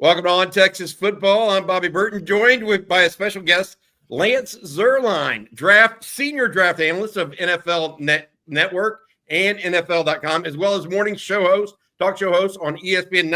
Welcome to On Texas Football. I'm Bobby Burton, joined by a special guest, Lance Zierlein, senior draft analyst of NFL Network and NFL.com, as well as morning talk show host on ESPN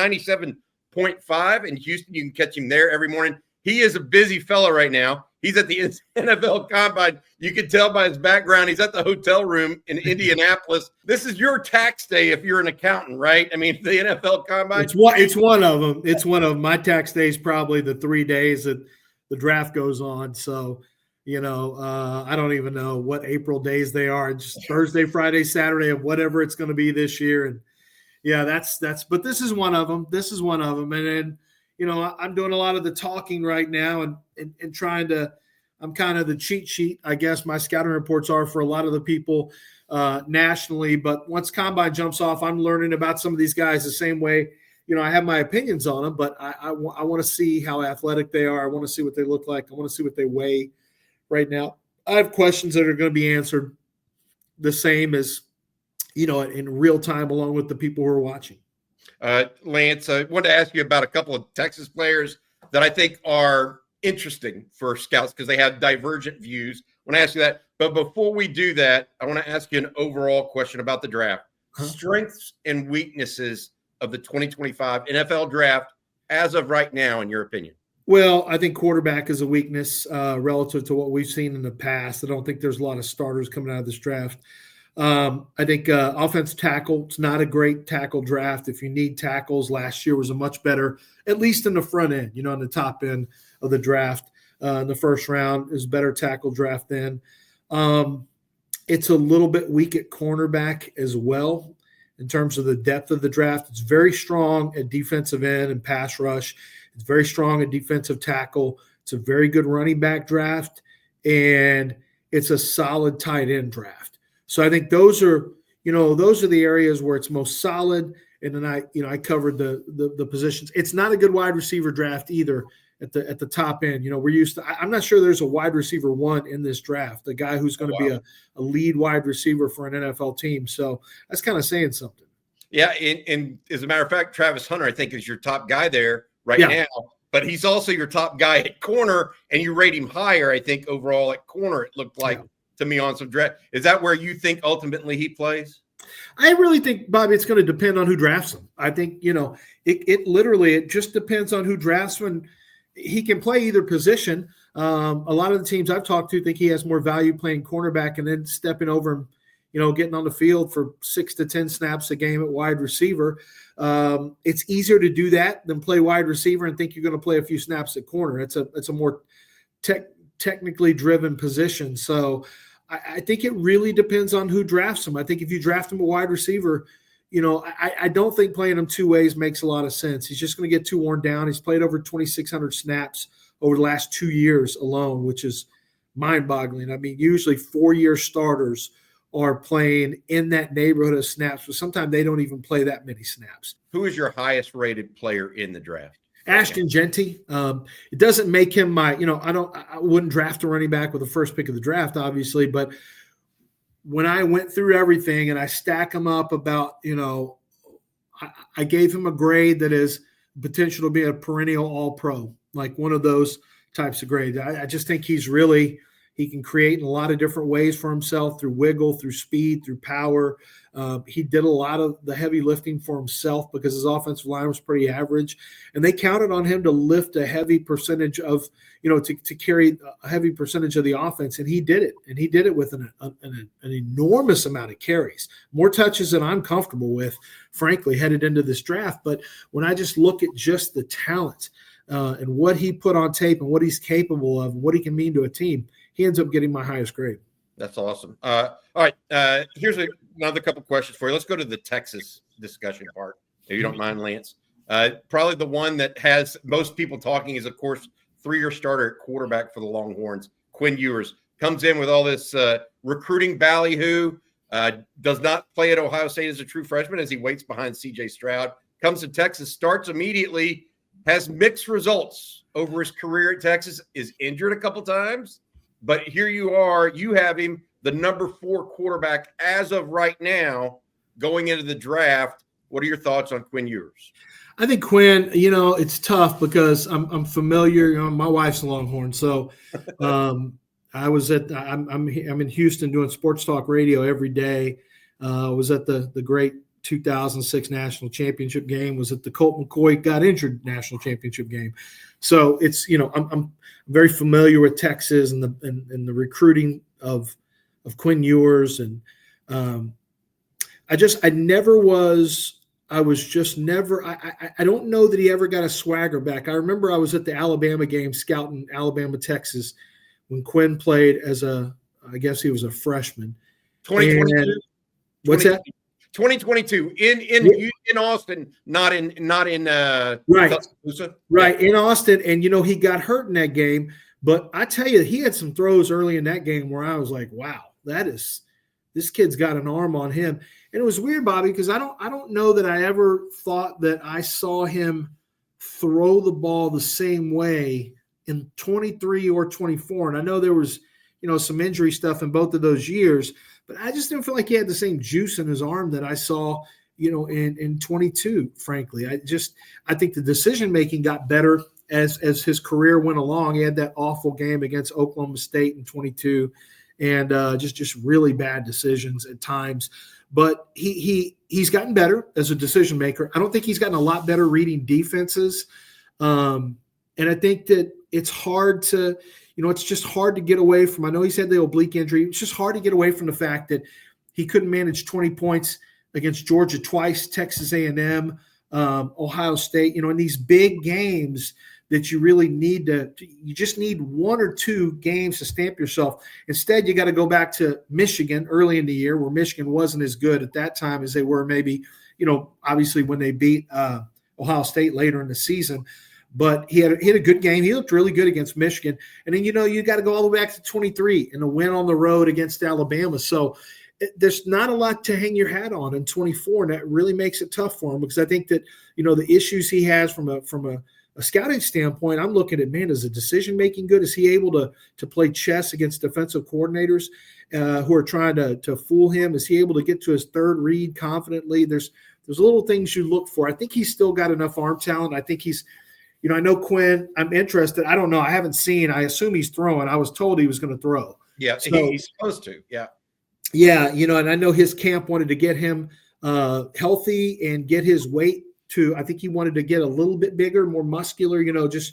97.5 in Houston. You can catch him there every morning. He is a busy fella right now. He's at the NFL Combine. You can tell by his background. He's at the hotel room in Indianapolis. This is your tax day if you're an accountant, right? I mean, the NFL Combine. It's one of them. It's one of them. My tax day is probably the 3 days that the draft goes on. So, I don't even know what April days they are. Just Thursday, Friday, Saturday, of whatever it's going to be this year. And yeah, but this is one of them. And then, I'm doing a lot of the talking right now and trying to – I'm kind of the cheat sheet, I guess my scouting reports are for a lot of the people nationally. But once Combine jumps off, I'm learning about some of these guys the same way. I have my opinions on them, but I want to see how athletic they are. I want to see what they look like. I want to see what they weigh right now. I have questions that are going to be answered the same as, in real time along with the people who are watching. Lance, I wanted to ask you about a couple of Texas players that I think are interesting for scouts because they have divergent views. I want to ask you that. But before we do that, I want to ask you an overall question about the draft. Strengths and weaknesses of the 2025 NFL draft as of right now, in your opinion? Well, I think quarterback is a weakness relative to what we've seen in the past. I don't think there's a lot of starters coming out of this draft. I think offensive tackle, it's not a great tackle draft. If you need tackles, last year was a much better, at least in the front end, on the top end of the draft. In the first round is a better tackle draft then. It's a little bit weak at cornerback as well in terms of the depth of the draft. It's very strong at defensive end and pass rush. It's very strong at defensive tackle. It's a very good running back draft, and it's a solid tight end draft. So I think those are the areas where it's most solid. And then I covered the positions. It's not a good wide receiver draft either at the top end. We're used to. I'm not sure there's a wide receiver one in this draft, the guy who's going to be a lead wide receiver for an NFL team. So that's kind of saying something. Yeah, and as a matter of fact, Travis Hunter, I think, is your top guy there now. But he's also your top guy at corner, and you rate him higher, I think, overall at corner, it looked like. Yeah. To me on some draft. Is that where you think ultimately he plays? I really think, Bobby, it's going to depend on who drafts him. I think, it just depends on who drafts him. He can play either position. A lot of the teams I've talked to think he has more value playing cornerback and then stepping over and, getting on the field for 6 to 10 snaps a game at wide receiver. It's easier to do that than play wide receiver and think you're going to play a few snaps at corner. It's a more technically driven position. So I think it really depends on who drafts him. I think if you draft him a wide receiver, I don't think playing him two ways makes a lot of sense. He's just going to get too worn down. He's played over 2,600 snaps over the last 2 years alone, which is mind-boggling. I mean, usually 4-year starters are playing in that neighborhood of snaps, but sometimes they don't even play that many snaps. Who is your highest rated player in the draft? Ashton Jeanty. It doesn't make him my, I wouldn't draft a running back with the first pick of the draft, obviously, but when I went through everything and I stack him up about, I gave him a grade that is potential to be a perennial all-pro, like one of those types of grades. I just think he can create in a lot of different ways for himself through wiggle, through speed, through power. He did a lot of the heavy lifting for himself because his offensive line was pretty average. And they counted on him to lift a heavy percentage of, to carry a heavy percentage of the offense. And he did it. And he did it with an enormous amount of carries, more touches than I'm comfortable with, frankly, headed into this draft. But when I just look at just the talent and what he put on tape and what he's capable of and what he can mean to a team, he ends up getting my highest grade. That's awesome. All right. Here's another couple questions for you. Let's go to the Texas discussion part, if you don't mind, Lance. Probably the one that has most people talking is, of course, 3-year starter at quarterback for the Longhorns. Quinn Ewers comes in with all this recruiting ballyhoo, does not play at Ohio State as a true freshman as he waits behind C.J. Stroud, comes to Texas, starts immediately, has mixed results over his career at Texas, is injured a couple times. But here you are, you have him, the number 4 quarterback as of right now, going into the draft. What are your thoughts on Quinn Ewers? I think Quinn, it's tough because I'm familiar. My wife's a Longhorn, so I was I'm in Houston doing sports talk radio every day. Was at the great 2006 national championship game. Was at the Colt McCoy got injured national championship game. So it's I'm very familiar with Texas and the recruiting of Quinn Ewers, and I don't know that he ever got a swagger back. I remember I was at the Alabama game scouting Alabama, Texas when Quinn played I guess he was a freshman. 2022. What's that? 2022 in Austin, not in right. Tuscaloosa. Right, in Austin, and he got hurt in that game. But I tell you, he had some throws early in that game where I was like, wow, this kid's got an arm on him. And it was weird, Bobby, because I don't know that I ever thought that I saw him throw the ball the same way in 23 or 24. And I know there was, some injury stuff in both of those years, but I just didn't feel like he had the same juice in his arm that I saw, in 22, frankly. I think the decision-making got better as his career went along. He had that awful game against Oklahoma State in 22 and just really bad decisions at times. But he's gotten better as a decision maker. I don't think he's gotten a lot better reading defenses. And I think that it's hard to, it's just hard to get away from. I know he's had the oblique injury. It's just hard to get away from the fact that he couldn't manage 20 points against Georgia twice, Texas A&M, Ohio State. In these big games that you really need you just need one or two games to stamp yourself. Instead, you got to go back to Michigan early in the year, where Michigan wasn't as good at that time as they were maybe, obviously when they beat Ohio State later in the season. But he had a good game. He looked really good against Michigan. And then, you got to go all the way back to 23 and a win on the road against Alabama. So there's not a lot to hang your hat on in 24, and that really makes it tough for him, because I think that, the issues he has from a scouting standpoint, I'm looking at, man, is the decision-making good? Is he able to play chess against defensive coordinators who are trying to fool him? Is he able to get to his third read confidently? There's little things you look for. I think he's still got enough arm talent. I think he's – I know Quinn, I'm interested. I don't know. I haven't seen. I assume he's throwing. I was told he was going to throw. Yeah, so, he's supposed to. Yeah. Yeah, and I know his camp wanted to get him healthy and get his weight to – I think he wanted to get a little bit bigger, more muscular, just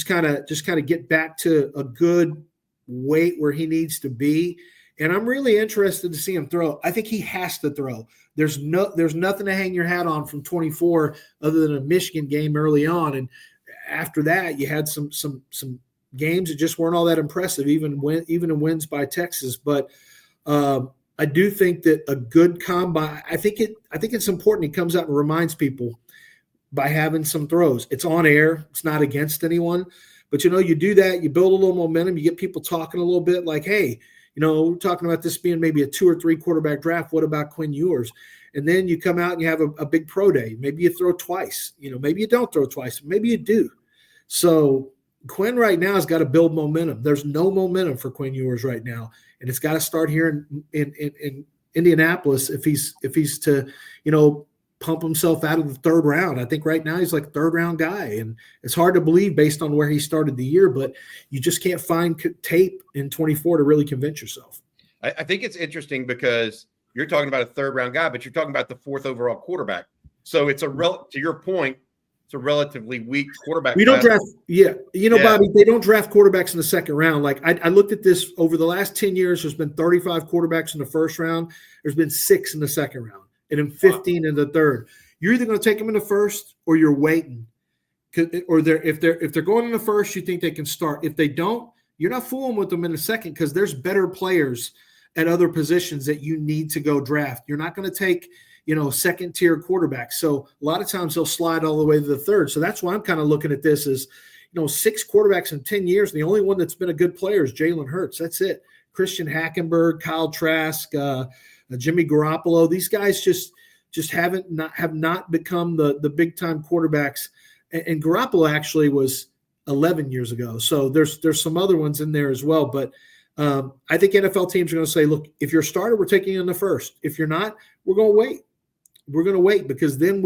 kind of get back to a good weight where he needs to be. And I'm really interested to see him throw. I think he has to throw. There's nothing to hang your hat on from 24 other than a Michigan game early on. And after that, you had some games that just weren't all that impressive, even in wins by Texas. But I do think that a good combine. I think it's important. He comes out and reminds people by having some throws. It's on air. It's not against anyone. But you do that. You build a little momentum. You get people talking a little bit. Like, hey, we're talking about this being maybe a 2 or 3 quarterback draft. What about Quinn Ewers? And then you come out and you have a big pro day. Maybe you throw twice. Maybe you don't throw twice. Maybe you do. So Quinn right now has got to build momentum. There's no momentum for Quinn Ewers right now, and it's got to start here in Indianapolis if he's to pump himself out of the third round. I think right now he's like a third round guy, and it's hard to believe based on where he started the year, but you just can't find tape in 24 to really convince yourself. I think it's interesting because you're talking about a third round guy, but you're talking about the 4th overall quarterback. So it's to your point, it's a relatively weak quarterback. We don't draft. Yeah. Bobby, they don't draft quarterbacks in the second round. Like I looked at this over the last 10 years, there's been 35 quarterbacks in the first round. There's been 6 in the second round and then 15 in the third. You're either going to take them in the first or you're waiting. Or if they're going in the first, you think they can start. If they don't, you're not fooling with them in the second, because there's better players at other positions that you need to go draft. You're not going to take, second tier quarterbacks. So a lot of times they'll slide all the way to the third. So that's why I'm kind of looking at this as, 6 quarterbacks in 10 years. And the only one that's been a good player is Jalen Hurts. That's it. Christian Hackenberg, Kyle Trask, Jimmy Garoppolo. These guys just have not become the big time quarterbacks. And Garoppolo actually was 11 years ago. So there's some other ones in there as well. But I think NFL teams are going to say, look, if you're a starter, we're taking you in the first. If you're not, we're going to wait. We're going to wait, because then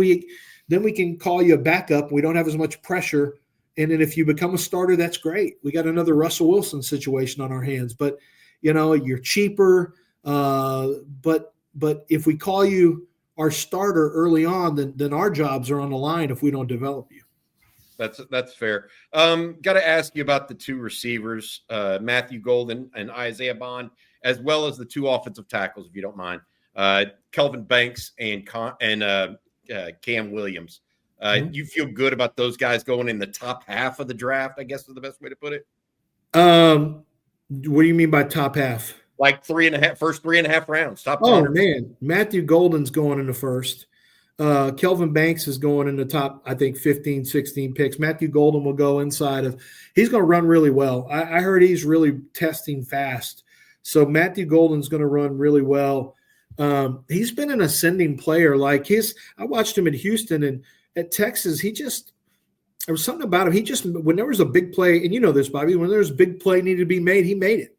then we can call you a backup. We don't have as much pressure. And then if you become a starter, that's great. We got another Russell Wilson situation on our hands. But, you're cheaper. But if we call you our starter early on, then our jobs are on the line if we don't develop you. That's fair. Got to ask you about the two receivers, Matthew Golden and Isaiah Bond, as well as the two offensive tackles, if you don't mind, Kelvin Banks and Cam Williams. You feel good about those guys going in the top half of the draft, I guess is the best way to put it? What do you mean by top half? Like first 3.5 rounds. Top. Oh, man. Matthew Golden's going in the first. Kelvin Banks is going in the top, I think, 15, 16 picks. Matthew Golden will go inside of – he's going to run really well. I heard he's really testing fast. So Matthew Golden's going to run really well. He's been an ascending player. I watched him in Houston and at Texas, there was something about him. When there was a big play, and you know this, Bobby, when there was a big play needed to be made, he made it.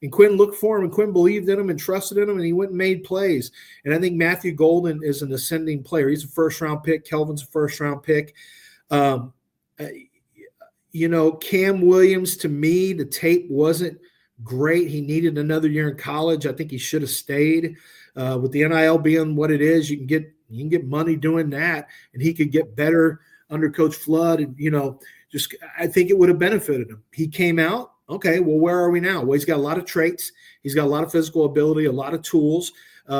And Quinn looked for him, and Quinn believed in him and trusted in him, and he went and made plays. And I think Matthew Golden is an ascending player. He's a first-round pick. Kelvin's a first-round pick. Cam Williams, to me, the tape wasn't great. He needed another year in college. I think he should have stayed. With the NIL being what it is, you can get money doing that, and he could get better under Coach Flood. And, I think it would have benefited him. He came out. Okay, well, where are we now? Well, he's got a lot of traits. He's got a lot of physical ability, a lot of tools.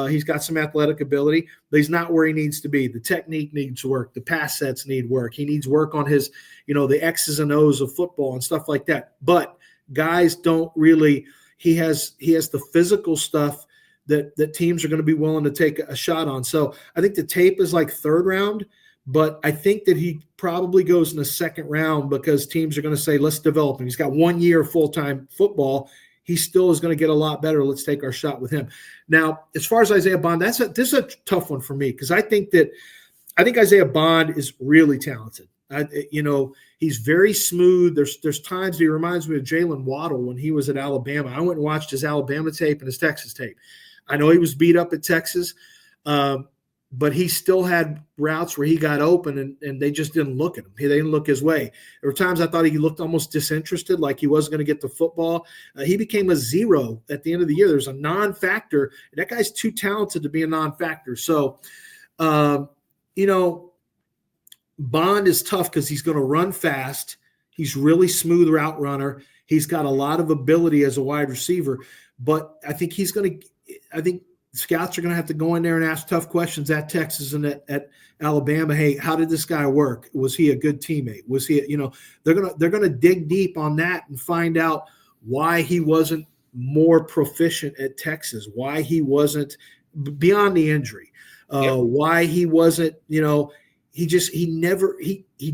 He's got some athletic ability, but he's not where he needs to be. The technique needs work. The pass sets need work. He needs work on his, the X's and O's of football and stuff like that. But guys don't really – he has the physical stuff that teams are going to be willing to take a shot on. So I think the tape is like third round, but I think that he probably goes in the second round because teams are going to say, let's develop him. He's got 1 year of full-time football. He still is going to get a lot better. Let's take our shot with him. Now, as far as Isaiah Bond, this is a tough one for me because I think Isaiah Bond is really talented. He's very smooth. There's times he reminds me of Jalen Waddle when he was at Alabama. I went and watched his Alabama tape and his Texas tape. I know he was beat up at Texas, but he still had routes where he got open and they just didn't look at him. They didn't look his way. There were times I thought he looked almost disinterested, like he wasn't going to get the football. He became a zero at the end of the year. There's a non-factor. That guy's too talented to be a non-factor. So, Bond is tough because he's going to run fast. He's really smooth route runner. He's got a lot of ability as a wide receiver, but I think scouts are going to have to go in there and ask tough questions at Texas and at Alabama. Hey, how did this guy work? Was he a good teammate? Was he, they're going to dig deep on that and find out why he wasn't more proficient at Texas, why he wasn't beyond the injury, why he wasn't, he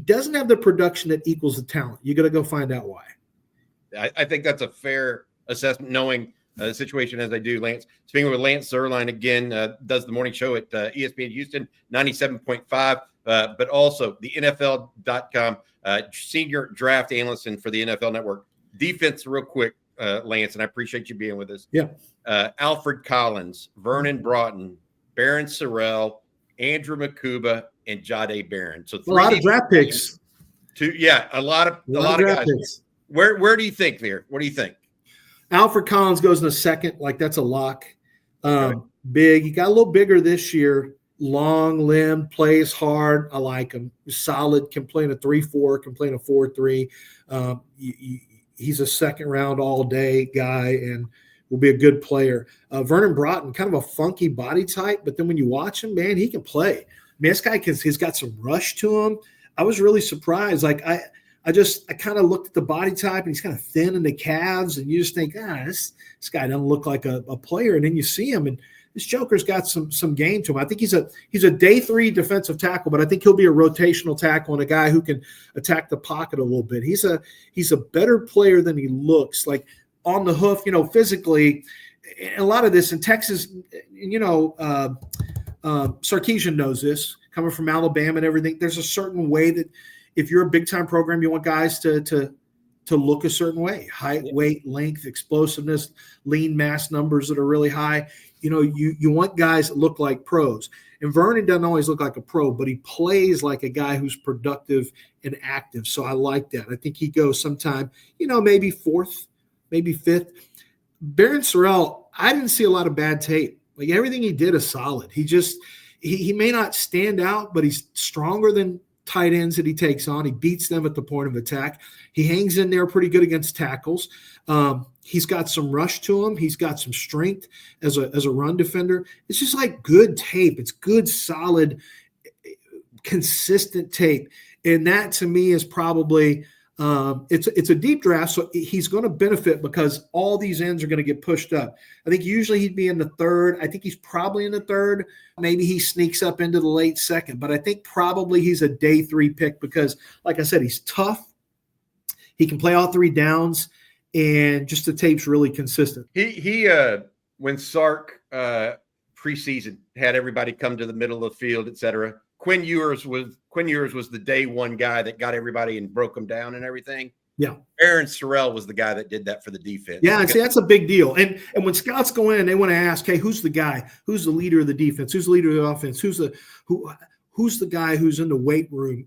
doesn't have the production that equals the talent. You got to go find out why. I think that's a fair assessment, knowing the situation as I do. Lance, speaking with Lance Zierlein again, does the morning show at ESPN Houston 97.5, but also the NFL.com senior draft analyst and for the NFL Network. Defense, real quick, Lance, and I appreciate you being with us. Yeah. Alfred Collins, Vernon Broughton, Barron Sorrell, Andrew Makuba, and Jahdae Barron. So a lot of draft picks. A lot of guys. Picks. Where do you think there? What do you think? Alfred Collins goes in a second. Like, that's a lock. Big. He got a little bigger this year. Long limbed, plays hard. I like him. Solid. Can play in a 3-4. Can play in a 4-3. He's a second round all day guy and will be a good player. Vernon Broughton, kind of a funky body type, but then when you watch him, man, he can play. I mean, this guy he's got some rush to him. I was really surprised. Like, I kind of looked at the body type and he's kind of thin in the calves and you just think, this guy doesn't look like a player. And then you see him and this joker's got some game to him. I think he's a day 3 defensive tackle, but I think he'll be a rotational tackle and a guy who can attack the pocket a little bit. He's a better player than he looks, like on the hoof, physically. And a lot of this in Texas, Sarkisian knows this, coming from Alabama and everything. There's a certain way that if you're a big-time program, you want guys to look a certain way: height, weight, length, explosiveness, lean mass numbers that are really high. You want guys that look like pros. And Vernon doesn't always look like a pro, but he plays like a guy who's productive and active. So I like that. I think he goes sometime, maybe fourth, maybe fifth. Barron Sorrell, I didn't see a lot of bad tape. Like everything he did is solid. He may not stand out, but he's stronger than tight ends that he takes on. He beats them at the point of attack. He hangs in there pretty good against tackles. He's got some rush to him. He's got some strength as a run defender. It's just like good tape. It's good, solid, consistent tape. And that to me is probably it's a deep draft, so he's going to benefit because all these ends are going to get pushed up. I think usually he'd be in the third. I think he's probably in the third. Maybe he sneaks up into the late second, but I think probably he's a day 3 pick because, like I said, he's tough. He can play all 3 downs, and just the tape's really consistent. He when Sark preseason had everybody come to the middle of the field, et cetera. Quinn Ewers was the day 1 guy that got everybody and broke them down and everything. Yeah. Aaron Sorrell was the guy that did that for the defense. Yeah, and see, that's a big deal. And when scouts go in, they want to ask, hey, who's the guy? Who's the leader of the defense? Who's the leader of the offense? Who's the guy who's in the weight room,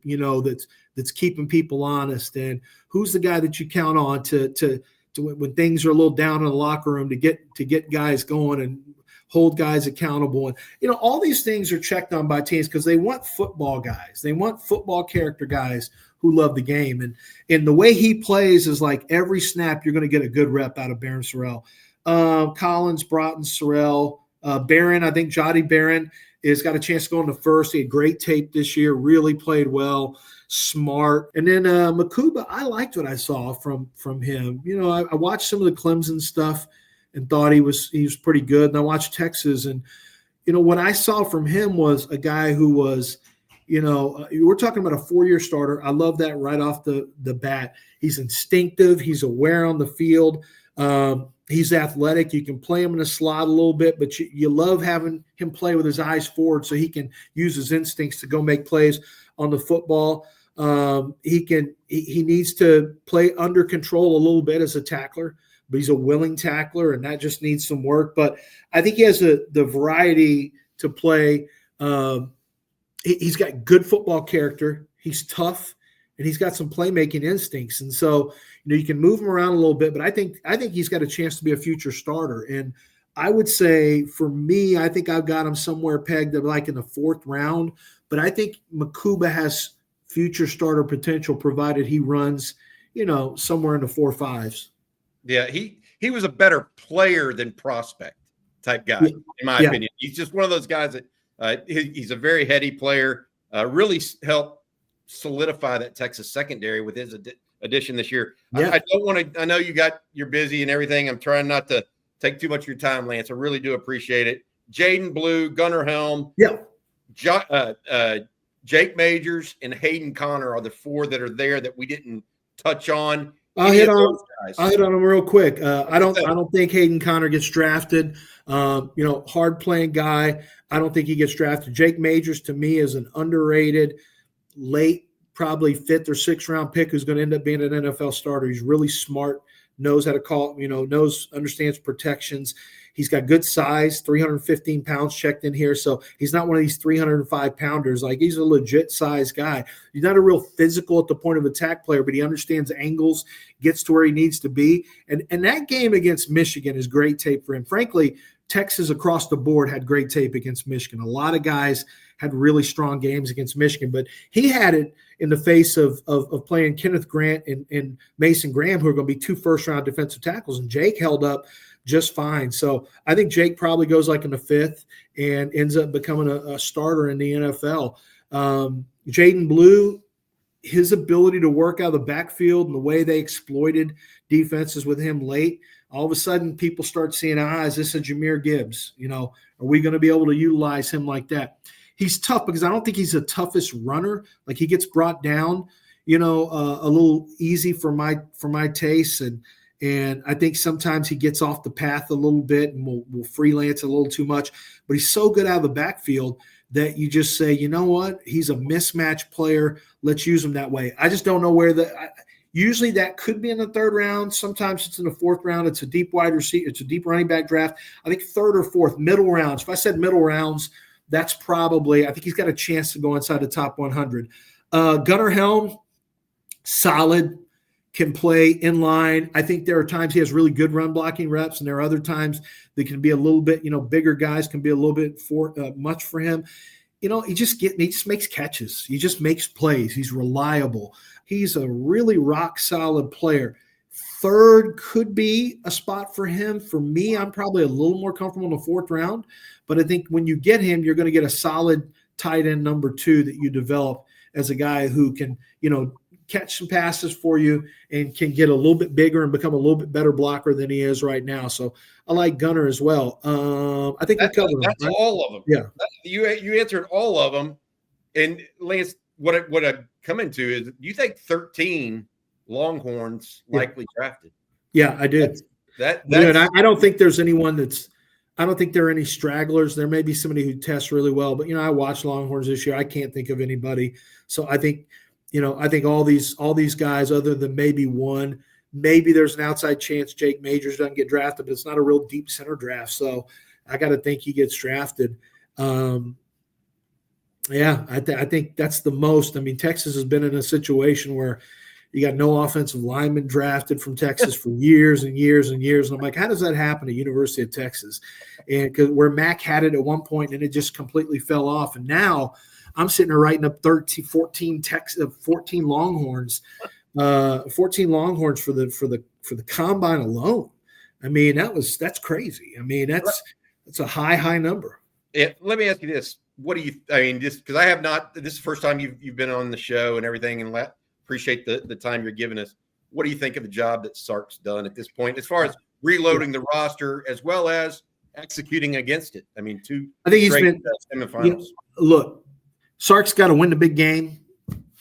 that's keeping people honest? And who's the guy that you count on to when things are a little down in the locker room to get guys going and hold guys accountable. And, all these things are checked on by teams because they want football guys. They want football character guys who love the game. And the way he plays is like every snap, you're going to get a good rep out of Barron Sorrell. Collins, Broughton, Sorrell, Barron, I think Jody Barron has got a chance to go in the first. He had great tape this year, really played well, smart. And then Makuba, I liked what I saw from him. I watched some of the Clemson stuff and thought he was pretty good. And I watched Texas, and what I saw from him was a guy who was, we're talking about a 4-year starter. I love that right off the bat. He's instinctive. He's aware on the field. He's athletic. You can play him in a slot a little bit, but you love having him play with his eyes forward so he can use his instincts to go make plays on the football. He needs to play under control a little bit as a tackler, but he's a willing tackler, and that just needs some work. But I think he has the variety to play. He's got good football character. He's tough, and he's got some playmaking instincts. And so, you can move him around a little bit, but I think he's got a chance to be a future starter. And I would say for me, I think I've got him somewhere pegged like in the 4th round, but I think Makuba has future starter potential provided he runs, somewhere in the 4.5s. Yeah, he was a better player than prospect type guy, in my opinion. He's just one of those guys that he's a very heady player, really helped solidify that Texas secondary with his addition this year. Yeah. I don't want to – I know you're busy and everything. I'm trying not to take too much of your time, Lance. I really do appreciate it. Jaden Blue, Gunnar Helm, Jake Majors, and Hayden Connor are the 4 that are there that we didn't touch on. I'll hit on them real quick. I don't think Hayden Connor gets drafted. Hard playing guy. I don't think he gets drafted. Jake Majors to me is an underrated late, probably 5th or 6th round pick who's going to end up being an NFL starter. He's really smart, knows how to call, understands protections. He's got good size, 315 pounds checked in here. So he's not one of these 305 pounders. Like, he's a legit size guy. He's not a real physical at the point of attack player, but he understands angles, gets to where he needs to be. And that game against Michigan is great tape for him. Frankly, Texas across the board had great tape against Michigan. A lot of guys had really strong games against Michigan, but he had it in the face of playing Kenneth Grant and Mason Graham, who are going to be 2 first-round defensive tackles, and Jake held up just fine. So I think Jake probably goes like in the 5th and ends up becoming a starter in the NFL. Jaden Blue, his ability to work out of the backfield and the way they exploited defenses with him late, all of a sudden people start seeing, is this a Jahmyr Gibbs? Are we going to be able to utilize him like that? He's tough because I don't think he's the toughest runner. Like, he gets brought down, a little easy for my taste. And I think sometimes he gets off the path a little bit and will freelance a little too much. But he's so good out of the backfield that you just say, you know what? He's a mismatch player. Let's use him that way. I just don't know where usually that could be in the 3rd round. Sometimes it's in the 4th round. It's a deep wide receiver. It's a deep running back draft. I think 3rd or 4th, middle rounds. If I said middle rounds, that's probably, I think he's got a chance to go inside the top 100. Gunnar Helm, solid, can play in line. I think there are times he has really good run blocking reps, and there are other times that can be a little bit, bigger guys can be a little bit much for him. He just makes catches. He just makes plays. He's reliable. He's a really rock solid player. Third could be a spot for him. For me, I'm probably a little more comfortable in the fourth round, but I think when you get him, you're going to get a solid tight end number 2 that you develop as a guy who can, catch some passes for you and can get a little bit bigger and become a little bit better blocker than he is right now. So I like Gunnar as well. I think we covered them. That's right? All of them. Yeah. You answered all of them. And Lance, what I come into is, you think 13 Longhorns likely drafted? Yeah, I did. I don't think there's anyone I don't think there are any stragglers. There may be somebody who tests really well, but I watched Longhorns this year. I can't think of anybody. So I think all these guys, other than maybe one, maybe there's an outside chance Jake Majors doesn't get drafted, but it's not a real deep center draft. So I got to think he gets drafted. I think that's the most. I mean, Texas has been in a situation where you got no offensive lineman drafted from Texas for years and years and years. And I'm like, how does that happen at University of Texas? And where Mac had it at one point and it just completely fell off. And now I'm sitting there writing up 14 Longhorns, 14 Longhorns for the combine alone. I mean, that's crazy. I mean, that's a high number. Yeah, let me ask you this. What do you, just because I have not, this is the first time you've been on the show and everything, and appreciate the time you're giving us. What do you think of the job that Sark's done at this point, as far as reloading the roster as well as executing against it? I think he's been semifinals. Look, Sark's got to win the big game.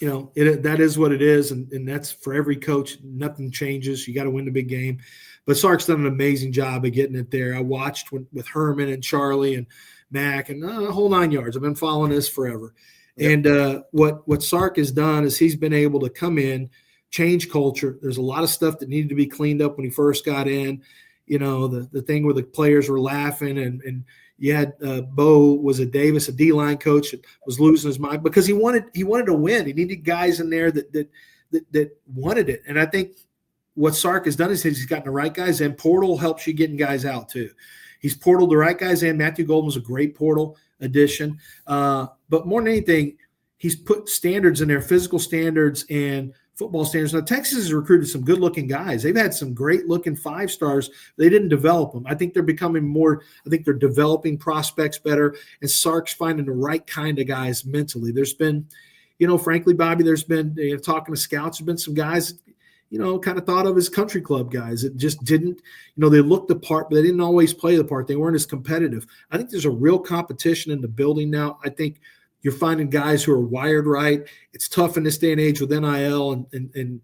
That is what it is, and that's for every coach. Nothing changes. You got to win the big game. But Sark's done an amazing job of getting it there. I watched with Herman and Charlie and Mac and the whole 9 yards. I've been following this forever. Yep. And what Sark has done is he's been able to come in, change culture. There's a lot of stuff that needed to be cleaned up when he first got in. The thing where the players were laughing and you had Bo was a Davis, a D-line coach that was losing his mind because he wanted to win. He needed guys in there that wanted it. And I think what Sark has done is he's gotten the right guys in. Portal helps you getting guys out too. He's portaled the right guys in. Matthew Golden was a great portal addition. But more than anything, he's put standards in there, physical standards and football standards. Now, Texas has recruited some good-looking guys. They've had some great-looking 5-stars. They didn't develop them. I think they're becoming more – I think they're developing prospects better, and Sark's finding the right kind of guys mentally. There's been, frankly, Bobby, there's been talking to scouts, there's been some guys, kind of thought of as country club guys. It just didn't – they looked the part, but they didn't always play the part. They weren't as competitive. I think there's a real competition in the building now. I think – you're finding guys who are wired right. It's tough in this day and age with NIL and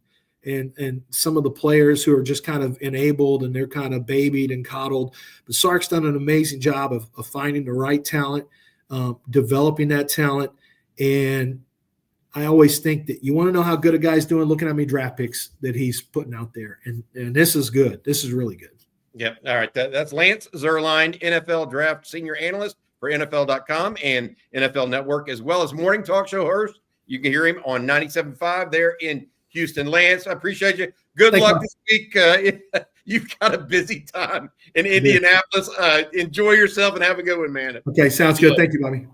some of the players who are just kind of enabled and they're kind of babied and coddled. But Sark's done an amazing job of finding the right talent, developing that talent. And I always think that you want to know how good a guy's doing, looking at how many draft picks that he's putting out there. And this is good. This is really good. Yep. All right. That's Lance Zierlein, NFL Draft Senior Analyst for NFL.com and NFL Network, as well as morning talk show host. You can hear him on 97.5 there in Houston. Lance, I appreciate you. Good luck this week. You've got a busy time in Indianapolis. Enjoy yourself and have a good one, man. Okay, sounds good. Thank you, Bobby.